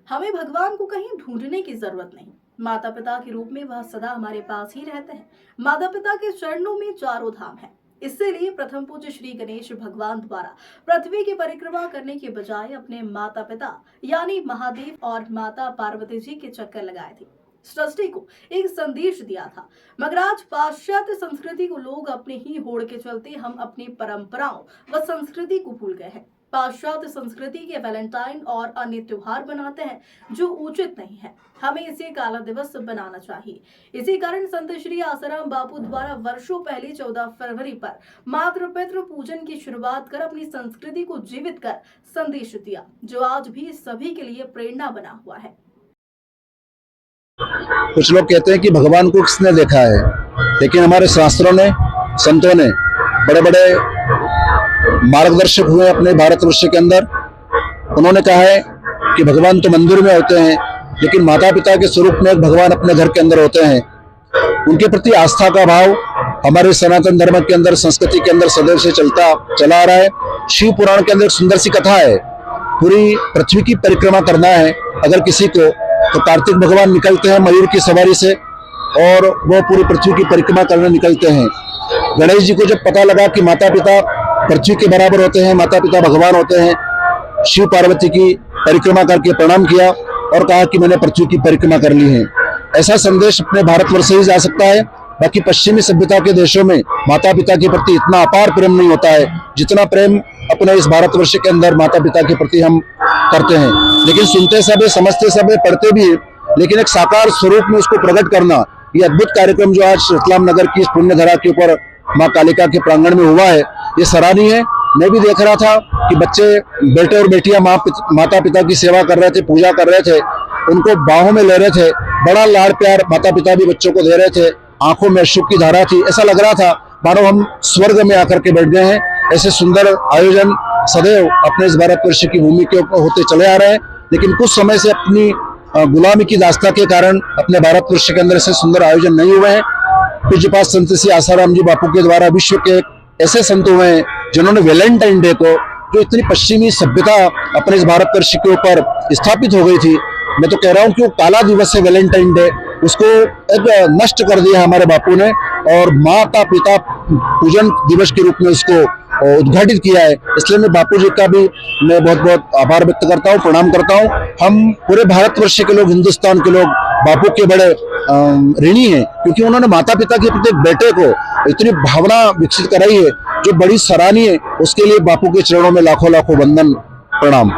हमें भगवान को कहीं ढूंढने की जरूरत नहीं। माता पिता के रूप में वह सदा हमारे पास ही रहते हैं। माता पिता के चरणों में चारों धाम है। इसीलिए प्रथम पूज्य श्री गणेश भगवान द्वारा पृथ्वी की परिक्रमा करने के बजाय अपने माता पिता यानी महादेव और माता पार्वती जी के चक्कर लगाए थे। सृष्टि को एक संदेश दिया था। मगर आज पाश्चात्य संस्कृति को लोग अपने ही होड़ के चलते हम अपनी परंपराओं व संस्कृति को भूल गए हैं। पाश्चात्य संस्कृति के वैलेंटाइन और अन्य त्योहार बनाते हैं जो उचित नहीं है। हमें इसे काला दिवस बनाना चाहिए। इसी कारण संत श्री आसाराम बापू द्वारा वर्षों पहले 14 फरवरी पर मातृ पितृ पूजन की शुरुआत कर अपनी संस्कृति को जीवित कर संदेश दिया, जो आज भी सभी के लिए प्रेरणा बना हुआ है। कुछ लोग कहते हैं कि भगवान को किसने देखा है, लेकिन हमारे शास्त्रों ने, संतों ने, बड़े बड़े मार्गदर्शक हुए अपने भारतवर्ष के अंदर। उन्होंने कहा है कि भगवान तो मंदिर में होते हैं, लेकिन माता पिता के स्वरूप में भगवान अपने घर के अंदर होते हैं। उनके प्रति आस्था का भाव हमारे सनातन धर्म के अंदर, संस्कृति के अंदर सदैव से चला आ रहा है। शिव पुराण के अंदर सुंदर सी कथा है। पूरी पृथ्वी की परिक्रमा करना है अगर किसी को, तो कार्तिक भगवान निकलते हैं मयूर की सवारी से और वो पूरी पृथ्वी की परिक्रमा करने निकलते हैं। गणेश जी को जब पता लगा कि माता पिता पृथ्वी के बराबर होते हैं, माता पिता भगवान होते हैं, शिव पार्वती की परिक्रमा करके प्रणाम किया और कहा कि मैंने पृथ्वी की परिक्रमा कर ली है। ऐसा संदेश अपने भारतवर्ष से ही जा सकता है। बाकी पश्चिमी सभ्यता के देशों में माता पिता के प्रति इतना अपार प्रेम नहीं होता है जितना प्रेम अपने इस भारतवर्ष के अंदर माता पिता के प्रति हम करते हैं। लेकिन सुनते सब है, समझते सब है, पढ़ते भी है, लेकिन एक साकार स्वरूप में उसको प्रकट करना, ये अद्भुत कार्यक्रम जो आज रतलाम नगर की इस पुण्य धरा के ऊपर माँ कालिका के प्रांगण में हुआ है, ये सराहनीय है। मैं भी देख रहा था कि बच्चे, बेटे और बेटियां माता पिता की सेवा कर रहे थे, पूजा कर रहे थे, उनको बाहों में ले रहे थे, बड़ा लाड़ प्यार माता पिता भी बच्चों को दे रहे थे, आंखों में अश्रु की धारा थी। ऐसा लग रहा था मानो हम स्वर्ग में आकर के बैठ गए हैं। ऐसे सुंदर आयोजन सदैव अपने इस भारतवर्ष की भूमि के ऊपर होते चले आ रहे हैं, लेकिन कुछ समय से अपनी गुलामी की दास्ता के कारण अपने भारतवर्ष के अंदर ऐसे सुंदर आयोजन नहीं हुए हैं। पूज्यपाद संत श्री आसाराम जी बापू के द्वारा विश्व के ऐसे संत हुए हैं जिन्होंने वैलेंटाइन डे को, जो इतनी पश्चिमी सभ्यता अपने इस भारतवर्ष के ऊपर स्थापित हो गई थी, मैं तो कह रहा हूँ कि वो काला दिवस है वैलेंटाइन डे, उसको एक नष्ट कर दिया हमारे बापू ने और माता पिता पूजन दिवस के रूप में उसको उद्घाटित किया है। इसलिए मैं बापू जी का भी मैं बहुत बहुत आभार व्यक्त करता हूँ, प्रणाम करता हूँ। हम पूरे भारतवर्ष के लोग, हिंदुस्तान के लोग बापू के बड़े ऋणी हैं, क्योंकि उन्होंने माता पिता के प्रति बेटे को इतनी भावना विकसित कराई है जो बड़ी सराहनीय है। उसके लिए बापू के चरणों में लाखों लाखों वंदन, प्रणाम।